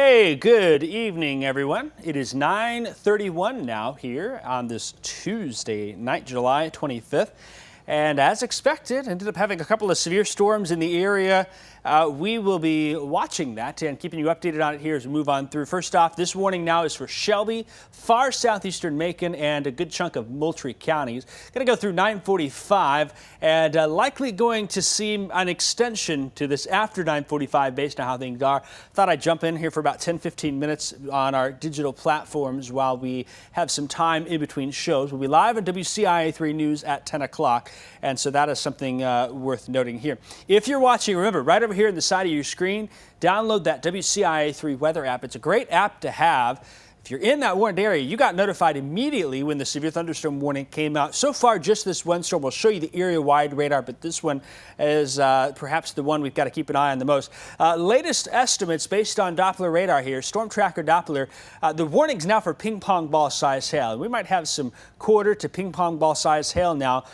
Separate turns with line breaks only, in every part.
Hey, good evening, everyone. It is 9:31 now here on this Tuesday night, July 25th. And as expected, ended up having a couple of severe storms in the area. We will be watching that and keeping you updated on it here as we move on through. First off, this warning now is for Shelby, far southeastern Macon, and a good chunk of Moultrie counties. Going to go through 9:45 and likely going to see an extension to this after 9:45 based on how things are. Thought I'd jump in here for about 10-15 minutes on our digital platforms while we have some time in between shows. We'll be live on WCIA3 News at 10 o'clock. And so that is something worth noting here. If you're watching, remember, right over here on the side of your screen, download that WCIA3 weather app. It's a great app to have. If you're in that warned area, you got notified immediately when the severe thunderstorm warning came out. So far, just this one storm. We'll show you the area-wide radar, but this one is perhaps the one we've got to keep an eye on the most. Latest estimates based on Doppler radar here, Storm Tracker Doppler, the warning's now for ping-pong ball-size hail. We might have some quarter to ping-pong ball-size hail now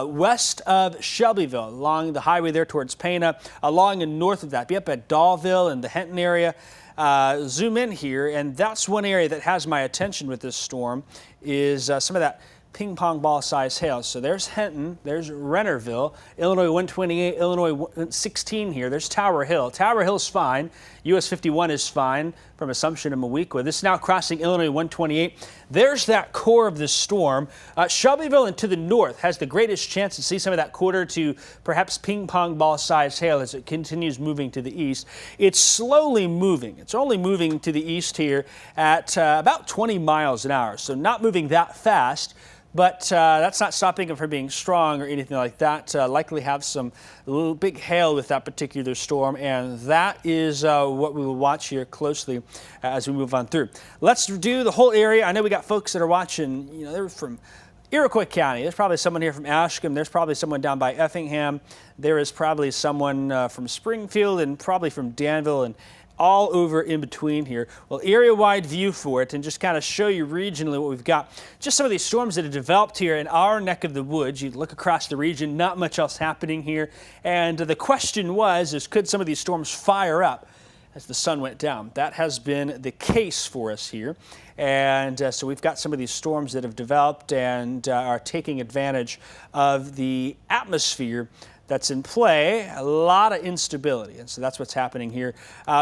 west of Shelbyville, along the highway there towards Pana, along and north of that. Be up at Dollville and the Henton area. Zoom in here, and that's one area that has my attention with this storm is some of that ping pong ball size hail. So there's Henton, there's Rennerville, Illinois 128, Illinois 16 here. There's Tower Hill. Tower Hill's fine. US 51 is fine from Assumption and Mawikwa. This is now crossing Illinois 128. There's that core of the storm. Shelbyville and to the north has the greatest chance to see some of that quarter to perhaps ping pong ball size hail as it continues moving to the east. It's slowly moving. It's only moving to the east here at about 20 miles an hour. So not moving that fast. But that's not stopping it from being strong or anything like that. Likely have some little big hail with that particular storm, and that is what we will watch here closely as we move on through. Let's do the whole area. I know we got folks that are watching, they're from Iroquois County. There's probably someone here from Ashcombe. There's probably someone down by Effingham. There is probably someone from Springfield and probably from Danville and all over in between here. Well, area-wide view for it and just kind of show you regionally what we've got. Just some of these storms that have developed here in our neck of the woods. You look across the region, not much else happening here. And the question is could some of these storms fire up as the sun went down? That has been the case for us here. And so we've got some of these storms that have developed and are taking advantage of the atmosphere that's in play, a lot of instability, and so that's what's happening here.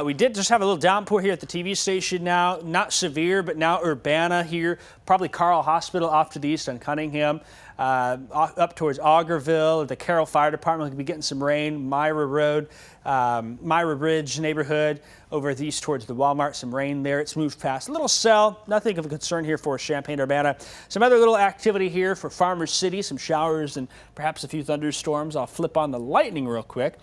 We did just have a little downpour here at the TV station now, not severe, but now Urbana here, probably Carl Hospital off to the east on Cunningham, up towards Augerville. The Carroll Fire Department could be getting some rain. Myra Road, Myra Bridge neighborhood over the east towards the Walmart, some rain there. It's moved past. A little cell, nothing of a concern here for Champaign-Urbana. Some other little activity here for Farmers City, some showers and perhaps a few thunderstorms. I'll flip on the lightning real quick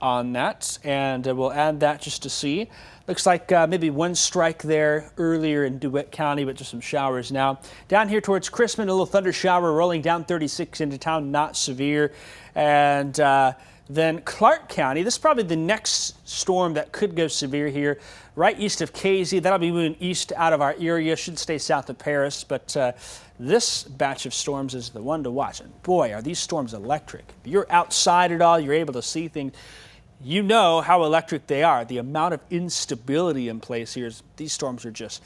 on that, and we'll add that just to see. Looks like maybe one strike there earlier in DeWitt County, but just some showers now. Down here towards Crispin, a little thunder shower rolling down 36 into town, not severe. And then Clark County, this is probably the next storm that could go severe here, right east of Casey. That'll be moving east out of our area, should stay south of Paris. But this batch of storms is the one to watch. And boy, are these storms electric. If you're outside at all, you're able to see things. You know how electric they are. The amount of instability in place here is these storms are just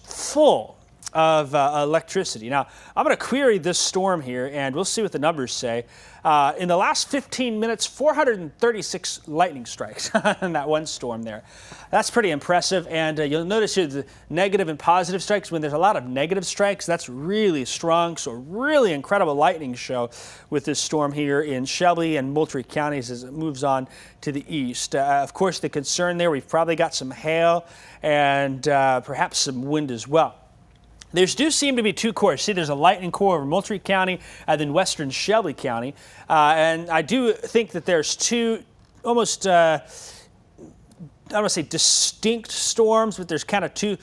full of electricity. Now, I'm going to query this storm here, and we'll see what the numbers say. In the last 15 minutes, 436 lightning strikes in that one storm there. That's pretty impressive, and you'll notice here the negative and positive strikes. When there's a lot of negative strikes, that's really strong, so really incredible lightning show with this storm here in Shelby and Moultrie counties as it moves on to the east. Of course, the concern there, we've probably got some hail and perhaps some wind as well. There do seem to be two cores. See, there's a lightning core over Moultrie County and then western Shelby County. And I do think that there's two almost, I don't want to say distinct storms, but there's kind of two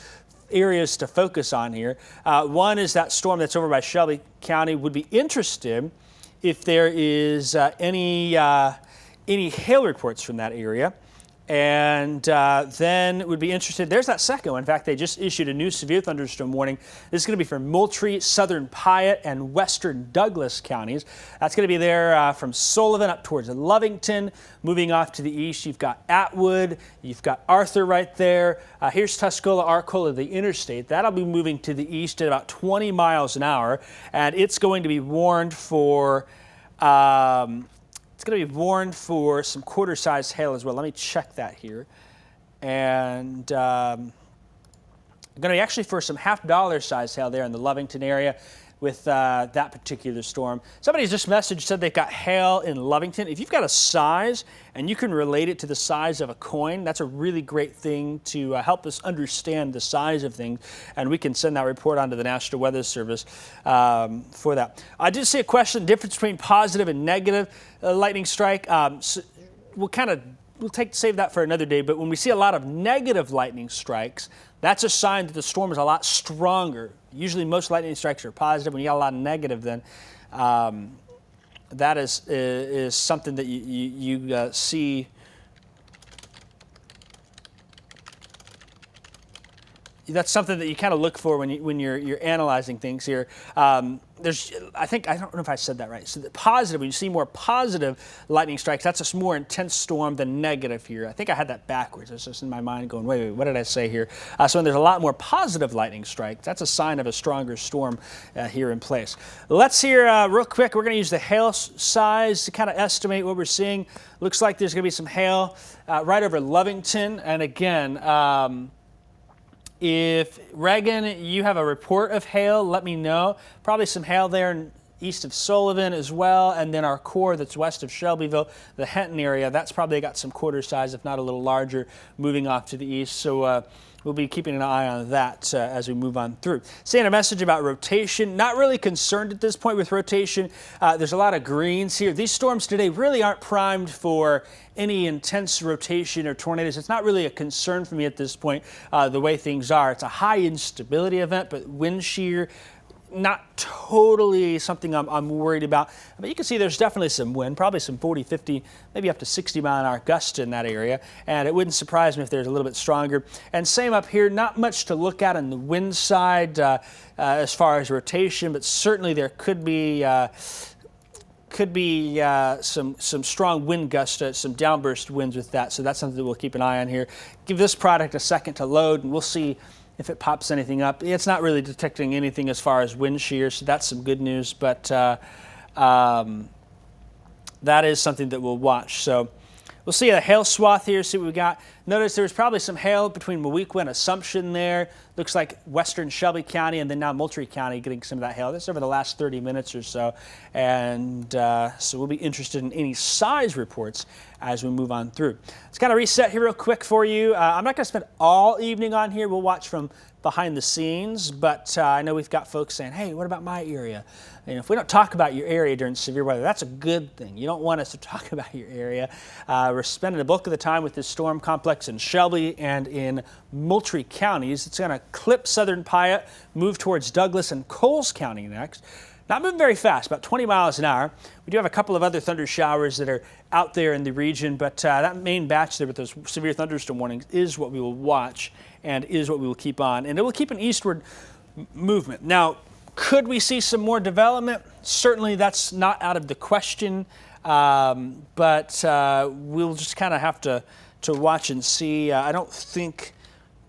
areas to focus on here. One is that storm that's over by Shelby County. Would be interested if there is any hail reports from that area. And then would be interested, there's that second one. In fact, they just issued a new severe thunderstorm warning. This is going to be for Moultrie, southern Piatt, and western Douglas counties. That's going to be there from Sullivan up towards Lovington. Moving off to the east, you've got Atwood, you've got Arthur right there. Here's Tuscola, Arcola, the interstate. That'll be moving to the east at about 20 miles an hour, and it's going to be warned for some quarter-sized hail as well. Let me check that here. And going to be actually for some half-dollar size hail there in the Lovington area with that particular storm. Somebody just messaged, said they've got hail in Lovington. If you've got a size and you can relate it to the size of a coin, that's a really great thing to help us understand the size of things. And we can send that report on to the National Weather Service for that. I did see a question, difference between positive and negative lightning strike. So we'll save that for another day, but when we see a lot of negative lightning strikes, that's a sign that the storm is a lot stronger. Usually most lightning strikes are positive. When you got a lot of negative, then that is something that you see. That's something that you kind of look for when you're analyzing things here. I don't know if I said that right. So the positive, when you see more positive lightning strikes, that's a more intense storm than negative here. I think I had that backwards. It's just in my mind going, wait, what did I say here? So when there's a lot more positive lightning strikes, that's a sign of a stronger storm here in place. Let's hear real quick. We're going to use the hail size to kind of estimate what we're seeing. Looks like there's going to be some hail right over Lovington, and again. If, Reagan, you have a report of hail, let me know. Probably some hail there east of Sullivan as well, and then our core that's west of Shelbyville, the Henton area, that's probably got some quarter size, if not a little larger, moving off to the east. So we'll be keeping an eye on that as we move on through. Saying a message about rotation. Not really concerned at this point with rotation. There's a lot of greens here. These storms today really aren't primed for any intense rotation or tornadoes. It's not really a concern for me at this point, the way things are. It's a high instability event, but wind shear, not totally something I'm worried about. But you can see there's definitely some wind, probably some 40, 50, maybe up to 60 mile an hour gusts in that area. And it wouldn't surprise me if there's a little bit stronger. And same up here, not much to look at on the wind side as far as rotation, but certainly there could be some strong wind gusts, some downburst winds with that. So that's something that we'll keep an eye on here. Give this product a second to load, and we'll see if it pops anything up. It's not really detecting anything as far as wind shear, so that's some good news, but that is something that we'll watch. So we'll see a hail swath here, see what we got. Notice there's probably some hail between Moweaqua and Assumption there. Looks like western Shelby County and then now Moultrie County getting some of that hail. This is over the last 30 minutes or so. And so we'll be interested in any size reports as we move on through. Let's kind of reset here real quick for you. I'm not going to spend all evening on here. We'll watch from behind the scenes, but I know we've got folks saying, hey, what about my area? And if we don't talk about your area during severe weather, that's a good thing. You don't want us to talk about your area. We're spending the bulk of the time with this storm complex in Shelby and in Moultrie counties. It's going to clip southern Piatt, move towards Douglas and Coles County next. Not moving very fast, about 20 miles an hour. We do have a couple of other thunder showers that are out there in the region, but that main batch there with those severe thunderstorm warnings is what we will watch and is what we will keep on. And it will keep an eastward movement. Now, could we see some more development? Certainly that's not out of the question, but we'll just kind of have to watch and see. I don't think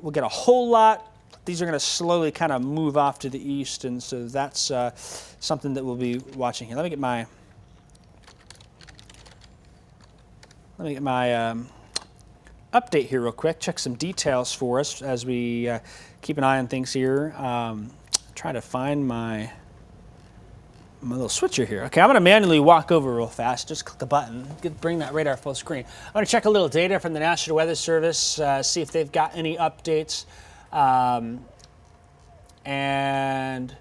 we'll get a whole lot. These are going to slowly kind of move off to the east, and so that's something that we'll be watching here. Let me get my update here real quick. Check some details for us as we keep an eye on things here. Try to find my little switcher here. Okay, I'm going to manually walk over real fast. Just click the button. Bring that radar full screen. I'm going to check a little data from the National Weather Service, see if they've got any updates. And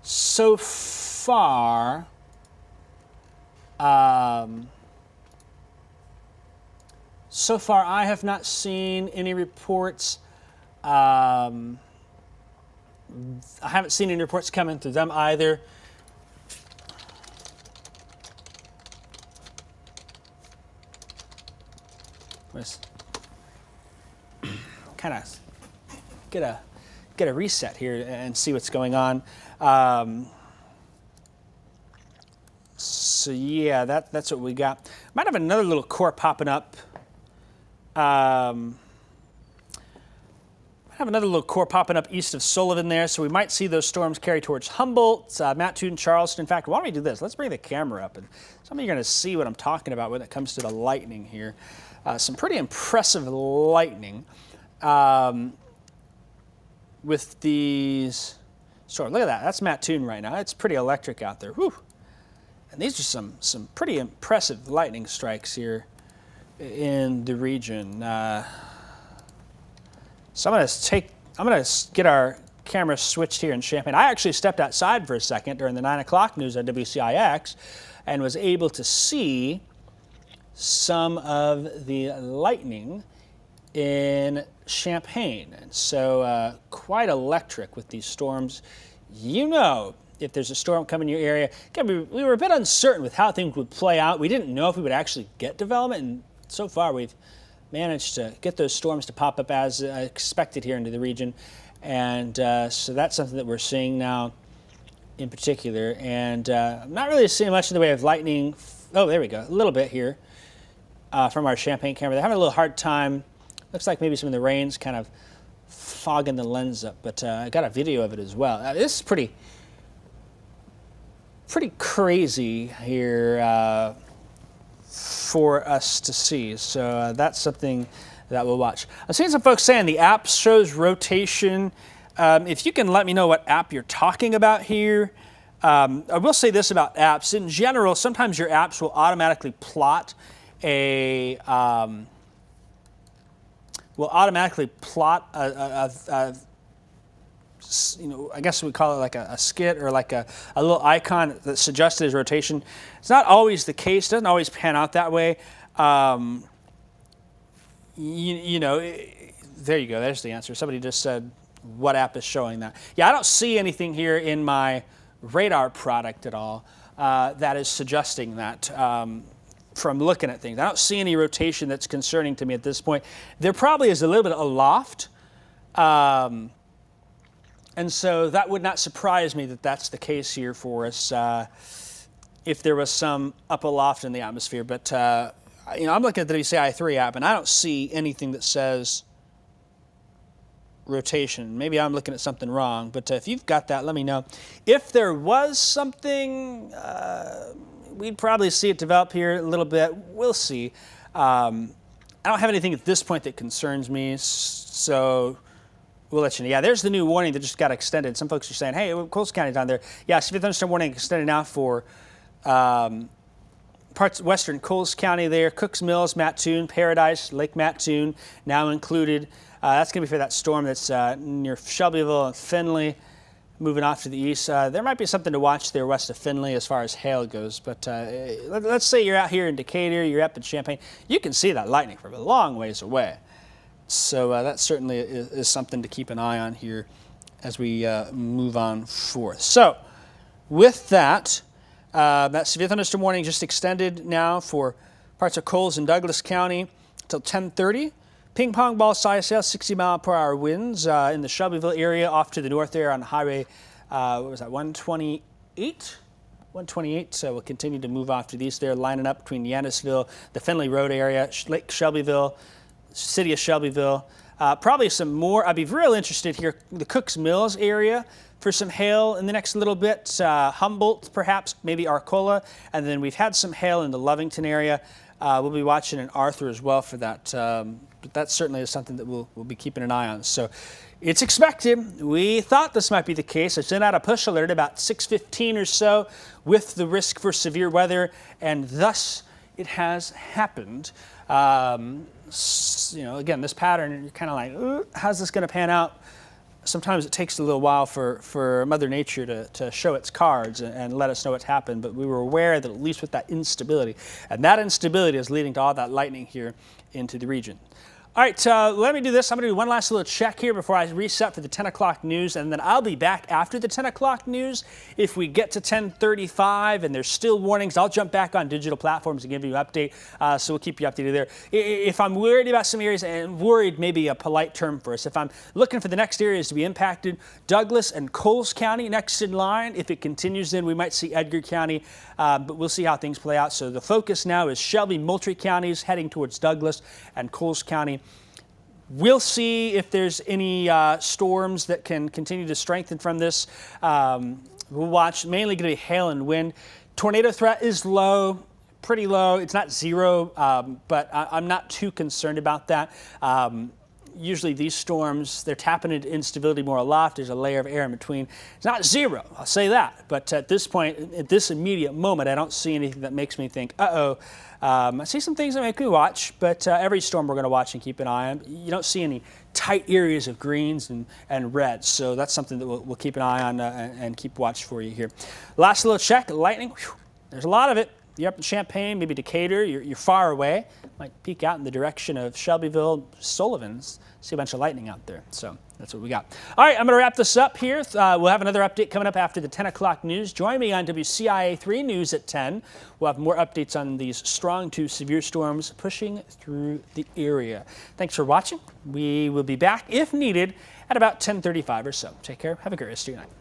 so far, I have not seen any reports. I haven't seen any reports coming through them either. kind of get a reset here and see what's going on. So yeah, that's what we got. Might have another little core popping up. Have another little core popping up east of Sullivan there, so we might see those storms carry towards Humboldt, Mattoon, Charleston. In fact, why don't we do this? Let's bring the camera up, and some of you are going to see what I'm talking about when it comes to the lightning here. Some pretty impressive lightning with these storms. Look at that. That's Mattoon right now. It's pretty electric out there. Whew. And these are some pretty impressive lightning strikes here in the region. So I'm going to get our camera switched here in Champaign. I actually stepped outside for a second during the 9 o'clock news on WCIX and was able to see some of the lightning in Champaign. And so quite electric with these storms. You know, if there's a storm coming in your area, we were a bit uncertain with how things would play out. We didn't know if we would actually get development, and so far we've managed to get those storms to pop up as expected here into the region. And so that's something that we're seeing now in particular. And I'm not really seeing much in the way of lightning. Oh, there we go, a little bit here from our Champaign camera. They're having a little hard time. Looks like maybe some of the rain's kind of fogging the lens up, but I got a video of it as well. This is pretty crazy here for us to see. So that's something that we'll watch. I've seen some folks saying the app shows rotation. If you can let me know what app you're talking about here. I will say this about apps. In general, sometimes your apps will automatically plot a you know, I guess we call it like a skit or like a little icon that suggests his rotation. It's not always the case. It doesn't always pan out that way. You know, there you go. There's the answer. Somebody just said, what app is showing that? Yeah, I don't see anything here in my radar product at all that is suggesting that from looking at things. I don't see any rotation that's concerning to me at this point. There probably is a little bit aloft. And so that would not surprise me that that's the case here for us if there was some up aloft in the atmosphere. But, you know, I'm looking at the WCI3 app, and I don't see anything that says rotation. Maybe I'm looking at something wrong, but if you've got that, let me know. If there was something, we'd probably see it develop here a little bit. We'll see. I don't have anything at this point that concerns me, so we'll let you know. Yeah, there's the new warning that just got extended. Some folks are saying, hey, Coles County's down there. Yeah, severe thunderstorm warning extended now for parts of western Coles County there, Cooks Mills, Mattoon, Paradise, Lake Mattoon now included. That's going to be for that storm that's near Shelbyville and Findlay, moving off to the east. There might be something to watch there west of Findlay as far as hail goes. But let's say you're out here in Decatur, you're up in Champaign. You can see that lightning from a long ways away. So that certainly is something to keep an eye on here as we move on forth. So with that, that severe thunderstorm warning just extended now for parts of Coles and Douglas County until 10:30. Ping pong ball size sail, 60-mile-per-hour winds in the Shelbyville area off to the north there on Highway, what was that, 128? 128, so we'll continue to move off to the east there, lining up between Yanisville, the Findlay Road area, Lake Shelbyville, city of Shelbyville. Probably some more. I'd be real interested here, the Cooks Mills area for some hail in the next little bit. Humboldt, perhaps, maybe Arcola. And then we've had some hail in the Lovington area. We'll be watching in Arthur as well for that. But that certainly is something that we'll be keeping an eye on. So it's expected. We thought this might be the case. I sent out a push alert about 6:15 or so with the risk for severe weather, and thus it has happened. You know, again, this pattern, you're kind of like, how's this going to pan out? Sometimes it takes a little while for Mother Nature to show its cards and let us know what's happened, but we were aware that at least with that instability, and that instability is leading to all that lightning here into the region. All right, let me do this. I'm going to do one last little check here before I reset for the 10 o'clock news, and then I'll be back after the 10 o'clock news. If we get to 10:35 and there's still warnings, I'll jump back on digital platforms and give you an update, so we'll keep you updated there. If I'm worried about some areas, and worried may be a polite term for us, if I'm looking for the next areas to be impacted, Douglas and Coles County next in line. If it continues, then we might see Edgar County, but we'll see how things play out. So the focus now is Shelby, Moultrie counties heading towards Douglas and Coles County. We'll see if there's any storms that can continue to strengthen from this. We'll watch. Mainly going to be hail and wind. Tornado threat is low, pretty low. It's not zero, but I'm not too concerned about that. Usually these storms, they're tapping into instability more aloft. There's a layer of air in between. It's not zero, I'll say that. But at this point, at this immediate moment, I don't see anything that makes me think, uh-oh. I see some things that make me watch, but every storm we're going to watch and keep an eye on. You don't see any tight areas of greens and reds, so that's something that we'll keep an eye on and keep watch for you here. Last little check, lightning. Whew, there's a lot of it. You're up in Champaign, maybe Decatur, you're far away. Might peek out in the direction of Shelbyville, Sullivan's. See a bunch of lightning out there. So that's what we got. All right, I'm going to wrap this up here. We'll have another update coming up after the 10 o'clock news. Join me on WCIA 3 News at 10. We'll have more updates on these strong to severe storms pushing through the area. Thanks for watching. We will be back, if needed, at about 10:35 or so. Take care. Have a great rest of your night.